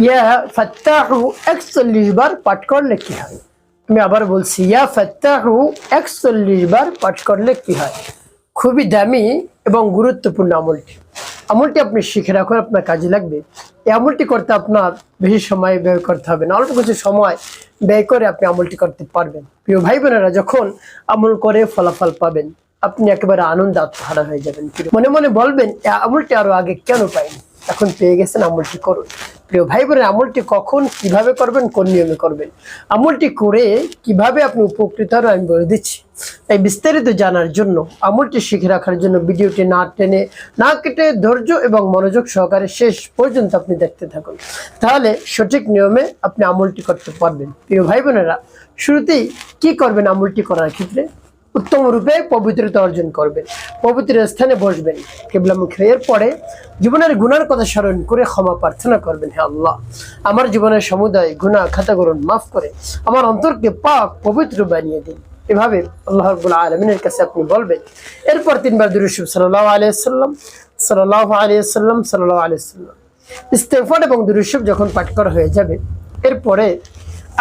ইয়া ফাত্তাহু 41 বার পাঠ করলে কি হয়? আমি আবার বলছি, ইয়া ফাত্তাহু 41 বার পাঠ করলে কি হয়? খুবই দামি এবং গুরুত্বপূর্ণ আমলটি আপনি শিখে রাখুন, আপনার কাজে লাগবে। এই আমলটি করতে আপনার বেশি সময় ব্যয় করতে হবে না, অল্প কিছু সময় ব্যয় করে আপনি আমলটি করতে পারবেন। প্রিয় ভাই বোনেরা, যখন আমল করে ফলাফল পাবেন, আপনি একেবারে আনন্দ আত্মহারা হয়ে যাবেন। মনে মনে বলবেন, এই আমলটি আরো আগে কেন পাইনি, এখন পেয়ে গেছেন, আমলটি করুন। প্রিয় ভাই বোনেরা, আমলটি কখন কিভাবে করবেন, কোন নিয়মে করবেন, আমলটি করে কিভাবে আপনি উপকৃত হন আমি বলে দিচ্ছি। তাই বিস্তারিত জানার জন্য, আমলটি শিখে রাখার জন্য ভিডিওটি না টেনে না কেটে ধৈর্য এবং মনোযোগ সহকারে শেষ পর্যন্ত আপনি দেখতে থাকুন, তাহলে সঠিক নিয়মে আপনি আমলটি করতে পারবেন। প্রিয় ভাই বোনেরা, শুরুতেই কি করবেন? আমলটি করার ক্ষেত্রে উত্তম রূপে পবিত্রতা অর্জন করবেন, পবিত্র স্থানে বসবেন কিবলামুখী। এরপরে জীবনের গুনার কথা স্মরণ করে ক্ষমা প্রার্থনা করবেন, হে আল্লাহ, আমার জীবনের সমুদায় গুনাহ খাতাগুলো মাফ করে আমার অন্তরকে পাক পবিত্র বানিয়ে দিন। এভাবে আল্লাহ রাব্বুল আলামিনের কাছে আপনি বলবেন। এরপর 3 বার দুরূদ শরীফ সাল্লাল্লাহু আলাইহি ওয়াসাল্লাম, সাল্লাল্লাহু আলাইহি ওয়াসাল্লাম, সাল্লাল্লাহু আলাইহি ওয়াসাল্লাম ইস্তেগফার এবং দুরূদ শরীফ যখন পাঠ করা হয়ে যাবে, এরপরে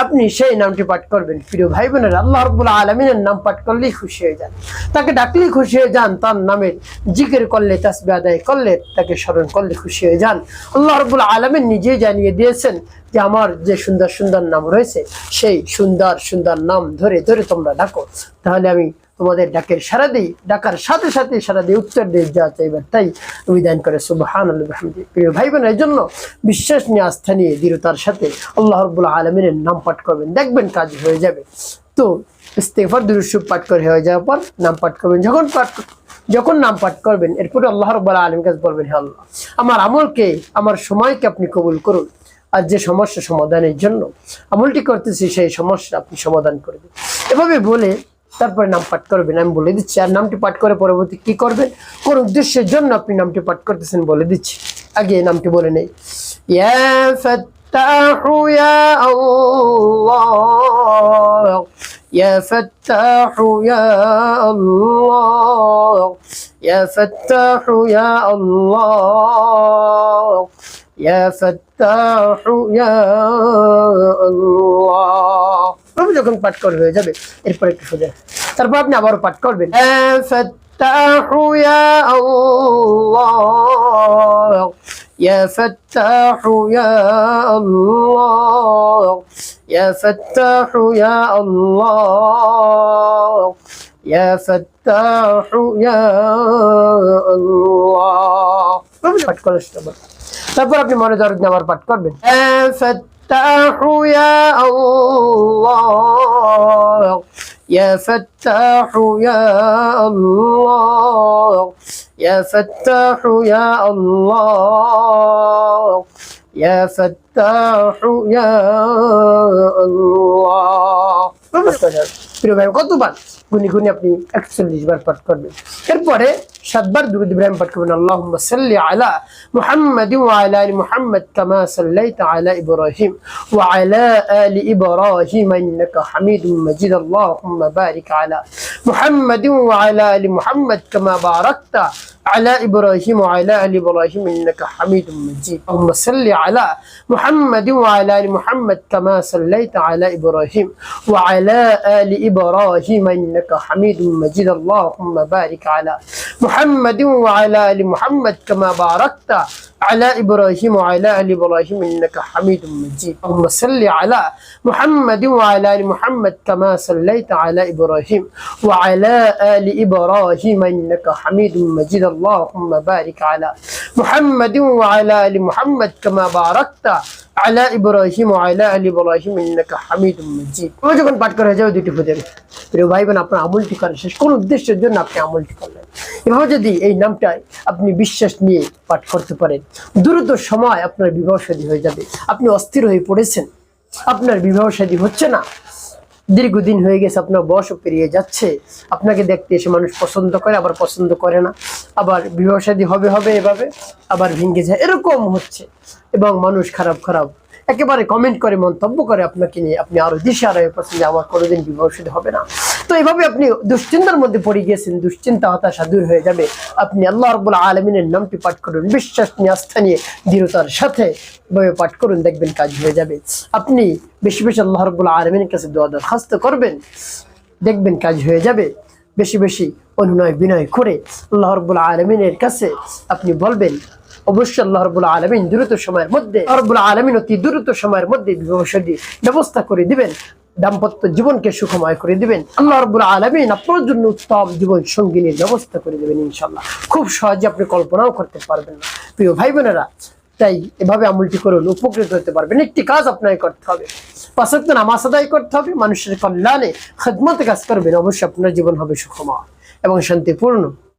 আপনি সেই নামটি পাঠ করবেন। প্রিয় ভাই বোনেরা, আল্লাহ রাব্বুল আলামিনের নাম পাঠ করলেই খুশি হয়ে যান, তাকে ডাকলেই খুশি হয়ে যান, তার নামের জিকির করলে, তাসবিহ আদায় করলে, তাকে স্মরণ করলে খুশি হয়ে যান। আল্লাহ রাব্বুল আলামিন নিজেই জানিয়ে দিয়েছেন যে আমার যে সুন্দর সুন্দর নাম রয়েছে, সেই সুন্দর সুন্দর নাম ধরে ধরে তোমরা ডাকো, তাহলে আমি তোমাদের ডাকের সাড়া দিই, ডাকার সাথে সাথে সাড়া দিয়ে উত্তর দিয়ে যা চাইবার তাই বিধান করে। সুবহানাল্লাহি ওয়া বিহামদিহি। প্রিয় ভাই বোন, এর জন্য বিশ্বাস নিয়ে, আস্থা নিয়ে, দৃঢ়তার সাথে আল্লাহ রাব্বুল আলামিনের নাম পাঠ করবেন, দেখবেন কাজ হয়ে যাবে। তো ইস্তেগফার দুরূদ শরীফ পাঠ করে হয়ে যাওয়ার পর নাম পাঠ করবেন। যখন নাম পাঠ করবেন, এরপরে আল্লাহ রাব্বুল আলামিনের কাছে বলবেন, হে আল্লাহ, আমার আমলকে, আমার সময়কে আপনি কবুল করুন, আর যে সমস্যা সমাধানের জন্য আমলটি করতেছি, সেই সমস্যা আপনি সমাধান করে দিন। এভাবে বলে তারপরে নাম পাঠ করবেন, আমি বলে দিচ্ছি। আর নামটি পাঠ করে পরবর্তী কি করবেন, কোন উদ্দেশ্যের জন্য আপনি নামটি পাঠ করতেছেন বলে দিচ্ছি। আগে নামটি বলে নেই। ইয়া ফাত্তাহু ইয়া আল্লাহ, ইয়া ফাত্তাহু ইয়া আল্লাহ, ইয়া ফাত্তাহু ইয়া আল্লাহ, ইয়া ফাত্তাহু ইয়া আল্লাহ। যখন পাঠ করে হয়ে যাবে, এরপর একটু সোজা, তারপর আপনি আবারও পাঠ করবেন, ইয়া ফাত্তাহু ইয়া আল্লাহ, ইয়া ফাত্তাহু ইয়া আল্লাহ, ইয়া ফাত্তাহু ইয়া আল্লাহ, ইয়া ফাত্তাহু ইয়া আল্লাহ। পাঠ করে তারপর আপনি মনে দরদ নিয়ে আবার পাঠ করবেন, ইয়া ফাত্তাহু ইয়া আল্লাহ, ইয়া ফাত্তাহু ইয়া আল্লাহ, ইয়া ফাত্তাহু ইয়া আল্লাহ, ইয়া ফাত্তাহু ইয়া আল্লাহ। প্রিয় ভাই, কতবার গুনি গুনি আপনি 41 বার পাঠ করবেন। এরপরে 7 বার দুরূদ ইব্রাহিম পাঠ করবেন। আল্লাহুম্মা সাল্লি আলা মুহাম্মাদিন ওয়া আলা আলি মুহাম্মাদ কামা সাল্লাইতা আলা ইব্রাহিম ওয়া আলা আলি ইব্রাহিম ইন্নাকা হামিদুম মাজিদ। আল্লাহুম্মা বারিক আলা মুহাম্মাদিন ওয়া আলা আলি মুহাম্মাদ কামা বারাকতা على إبراهيم وعلى آل إبراهيم إنك حميد مجيد. اللهم صل على محمد وعلى آل محمد كما صليت على إبراهيم وعلى آل إبراهيم إنك حميد مجيد. اللهم بارك على محمد وعلى آل محمد كما باركت على إبراهيم وعلى آل إبراهيم إنك حميد مجيد. اللهم صل على محمد وعلى آل محمد كما صليت على إبراهيم وعلى آل إبراهيم إنك حميد مجيد. اللهم بارك على محمد وعلى آل محمد كما باركت على إبراهيم وعلى آل إبراهيم إنك حميد مجيد. যখন পাঠ করা যাবে দুটি ফুটে, প্রিয় ভাই বোন, আপনার আমলটি করেন শেষ, কোন উদ্দেশ্যের জন্য আপনি আমলটি করলেন। এভাবে যদি এই নামটাই আপনি বিশ্বাস নিয়ে পাঠ করতে পারেন, দ্রুত সময় আপনার বিবাহ শাদী হয়ে যাবে। আপনি অস্থির হয়ে পড়েছেন, আপনার বিবাহ শাদী হচ্ছে না, দীর্ঘদিন হয়ে গেছে, আপনার বয়সও পেরিয়ে যাচ্ছে, আপনাকে দেখতে এসে মানুষ পছন্দ করে, আবার পছন্দ করে না, আবার বিবাহ শাদী হবে হবে এভাবে আবার ভেঙে যায়, এরকম হচ্ছে। এবং মানুষ খারাপ খারাপ একেবারে কমেন্ট করে, মন্তব্য করে আপনাকে নিয়ে, আপনি আরো দিশাহারা হয়ে পড়ছেন যে আমার কোনোদিন বিবাহ শাদী হবে না। তো এইভাবে আপনি দুশ্চিন্তার মধ্যে পড়ে গিয়েছেন, দুশ্চিন্তা হতাশা দূর হয়ে যাবে। আপনি আল্লাহ রাব্বুল আলামিনের নামটি পাঠ করুন, বিশ্বাস নিয়ে আস্থা নিয়ে দৃঢ়তার সাথে এভাবে পাঠ করুন, দেখবেন কাজ হয়ে যাবে। আপনি বেশি বেশি আল্লাহ রাব্বুল আলামিনের কাছে দোয়া দরখাস্ত করবেন, দেখবেন কাজ হয়ে যাবে। বেশি বেশি অনুনয় বিনয় করে আল্লাহ রাব্বুল আলামিনের কাছে আপনি বলবেন, অবশ্যই আল্লাহ রাব্বুল আলামিন দ্রুত সময়ের মধ্যে রাব্বুল আলামিন অতি দ্রুত সময়ের মধ্যে বিবাহ-শাদী ব্যবস্থা করে দিবেন, দাম্পত্য জীবনকে সুখময় করে দিবেন। আল্লাহ রাব্বুল আলামিন আপনার জন্য উত্তম জীবন সঙ্গিনীর ব্যবস্থা করে দিবেন ইনশাআল্লাহ। খুব সহজে আপনি কল্পনাও করতে পারবেন না। প্রিয় ভাই বোনেরা, তাই এভাবে আমলটি করুন, উপকৃত হতে পারবেন। একটি কাজ আপনাকে করতে হবে, 5 ওয়াক্ত নামাজ আদায় করতে হবে, মানুষের কল্যাণে খেদমতে কাজ করবেন, অবশ্যই আপনার জীবন হবে সুখময় এবং শান্তিপূর্ণ।